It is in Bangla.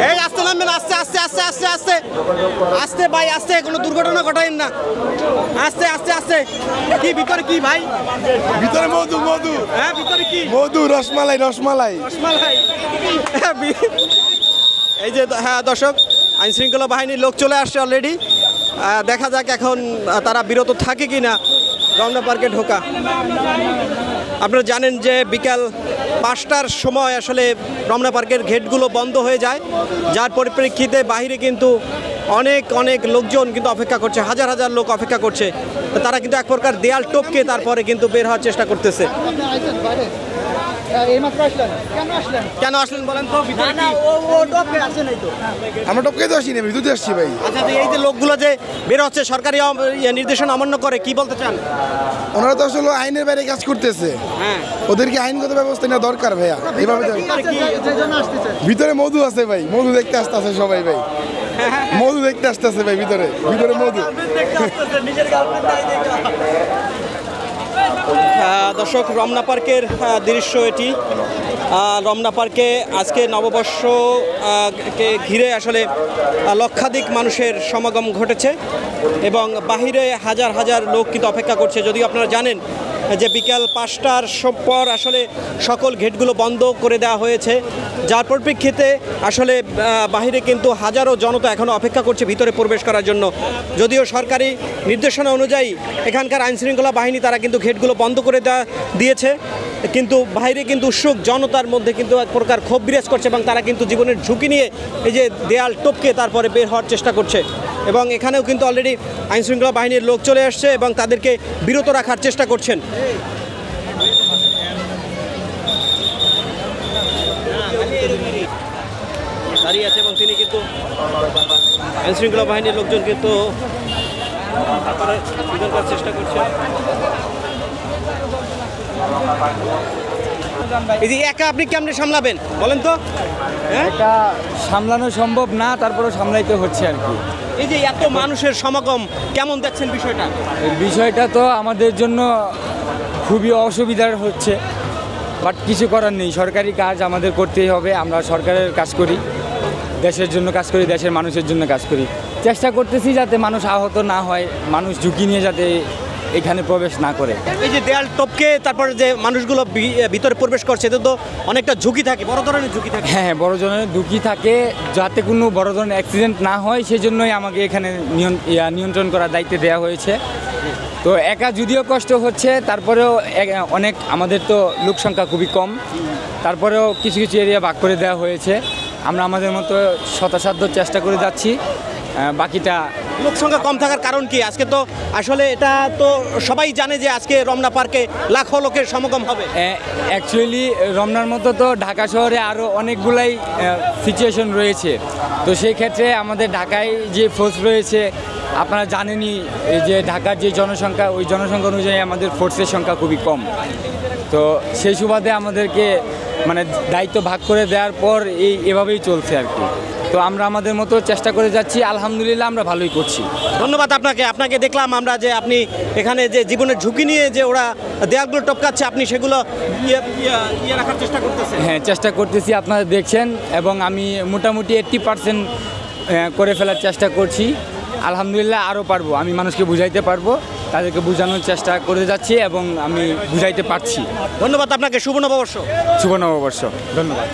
এই আস্তে নামবেন, আস্তে আস্তে আস্তে আস্তে আস্তে আস্তে ভাই, আস্তে, কোনো দুর্ঘটনা ঘটাইন না, আস্তে আস্তে আস্তে। কি ভিতরে কি ভাই? ভিতরে মধু মধু। হ্যাঁ ভিতরে কি? মধু, রসমালাই রসমালাই রসমালাই। এই যে হ্যাঁ দর্শক, আইন শৃঙ্খলা বাহিনীর লোক চলে আসছে অলরেডি। দেখা যাক এখন তারা বিরত থাকে কি না রমনা পার্কে ঢোকা। আপনারা জানেন যে বিকাল 5টার সময় আসলে রমনা পার্কের গেটগুলো বন্ধ হয়ে যায়, যার পরিপ্রেক্ষিতে বাইরে কিন্তু অনেক অনেক লোকজন কিন্তু অপেক্ষা করছে, হাজার হাজার লোক অপেক্ষা করছে। তারা কিন্তু এক প্রকার দেয়াল টপকে তারপরে কিন্তু বের হওয়ার চেষ্টা করতেছে। কেন আসলেন বলেন তো? আমরা টপকে তো আসি না, বিদ্যুৎ আসছি ভাই। আচ্ছা, এই যে লোকগুলো যে বের হচ্ছে সরকারি নির্দেশনা অমান্য করে, কি বলতে চান? ওনারা তো আসলে আইনের বাইরে কাজ করতেছে, হ্যাঁ ওদেরকে আইনগত ব্যবস্থা নেওয়া দরকার ভাইয়া। এইভাবে ভিতরে মধু আছে ভাই, মধু দেখতে আসতেছে সবাই ভাই, মধু দেখতে আসতেছে ভাই, ভিতরে ভিতরে মধু। দর্শক, রমনা পার্কের দৃশ্য এটি। রমনা পার্কে আজকে নববর্ষকে ঘিরে আসলে লক্ষাধিক মানুষের সমাগম ঘটেছে এবং বাহিরে হাজার হাজার লোক কিন্তু অপেক্ষা করছে। যদিও আপনারা জানেন যে বিকাল 5টার পর আসলে সকল গেটগুলো বন্ধ করে দেওয়া হয়েছে, যার পরিপ্রেক্ষিতে আসলে বাহিরে কিন্তু হাজারো জনতা এখনও অপেক্ষা করছে ভিতরে প্রবেশ করার জন্য। যদিও সরকারি নির্দেশনা অনুযায়ী এখানকার আইনশৃঙ্খলা বাহিনী তারা কিন্তু গেটগুলো বন্ধ করে দিয়েছে, কিন্তু বাইরে কিন্তু উৎসুক জনতার মধ্যে কিন্তু এক প্রকার ক্ষোভ বিরাজ করছে এবং তারা কিন্তু জীবনের ঝুঁকি নিয়ে এই যে দেয়াল টপকে তারপরে বের হওয়ার চেষ্টা করছে। এবং এখানেও কিন্তু অলরেডি আইনশৃঙ্খলা বাহিনীর লোক চলে আসছে এবং তাদেরকে বিরত রাখার চেষ্টা করছেন। দাঁড়িয়ে আছে এবং তিনি কিন্তু আইনশৃঙ্খলা বাহিনীর লোকজন কিন্তু বিরত করার চেষ্টা করছেন। এই যে একা আপনি কেমনে সামলাবেন বলেন তো? এটা সামলানো সম্ভব না, তারপরেও সামলাইতে হচ্ছে আর কি। এই যে এত মানুষের সমাগম কেমন দেখছেন বিষয়টা? বিষয়টা তো আমাদের জন্য খুবই অসুবিধার হচ্ছে, বাট কিছু করার নেই, সরকারি কাজ আমাদের করতেই হবে। আমরা সরকারের কাজ করি, দেশের জন্য কাজ করি, দেশের মানুষের জন্য কাজ করি। চেষ্টা করতেছি যাতে মানুষ আহত না হয়, মানুষ ঝুঁকি নিয়ে যাতে এখানে প্রবেশ না করে। এই যে দেয়াল টপকে তারপরে যে মানুষগুলো ভিতরে প্রবেশ করছে, এতে তো অনেকটা ঝুঁকি থাকে, বড় ধরনের ঝুঁকি থাকে। হ্যাঁ, বড় ধরনের ঝুঁকি থাকে, যাতে কোনো বড় ধরনের অ্যাক্সিডেন্ট না হয় সেই জন্যই আমাকে এখানে নিয়ন্ত্রণ করার দায়িত্ব দেওয়া হয়েছে। তো একা যদিও কষ্ট হচ্ছে, তারপরেও অনেক, আমাদের তো লোক সংখ্যা খুবই কম, তারপরেও কিছু কিছু এরিয়া ভাগ করে দেওয়া হয়েছে। আমরা আমাদের মতো শতসাধ্য চেষ্টা করে যাচ্ছি। বাকিটা লোক সংখ্যা কম থাকার কারণ কি? আজকে তো আসলে এটা তো সবাই জানে যে আজকে রমনা পার্কে লাখো লোকের সমাগম হবে। অ্যাকচুয়ালি রমনার মতো তো ঢাকা শহরে আরও অনেকগুলাই সিচুয়েশন রয়েছে। তো সেই ক্ষেত্রে আমাদের ঢাকায় যে ফোর্স রয়েছে, আপনারা জানেনই যে ঢাকার যে জনসংখ্যা, ওই জনসংখ্যা অনুযায়ী আমাদের ফোর্সের সংখ্যা খুবই কম। তো সেই সুবাদে আমাদেরকে মানে দায়িত্ব ভাগ করে দেওয়ার পর এভাবেই চলছে আর কি। তো আমরা আমাদের মতো চেষ্টা করে যাচ্ছি, আলহামদুলিল্লাহ আমরা ভালোই করছি। ধন্যবাদ আপনাকে দেখলাম আমরা যে আপনি এখানে যে জীবনের ঝুঁকি নিয়ে যে ওরা দেয়ালগুলো টপকাচ্ছে, আপনি সেগুলো ইয়ে রাখার চেষ্টা করতেছেন। হ্যাঁ, চেষ্টা করতেছি, আপনারা দেখছেন, এবং আমি মোটামুটি 80% করে ফেলার চেষ্টা করছি। আলহামদুলিল্লাহ আরও পারবো, আমি মানুষকে বুঝাইতে পারবো, তাদেরকে বোঝানোর চেষ্টা করে যাচ্ছি এবং আমি বুঝাইতে পারছি। ধন্যবাদ আপনাকে, শুভ নববর্ষ। শুভ নববর্ষ, ধন্যবাদ।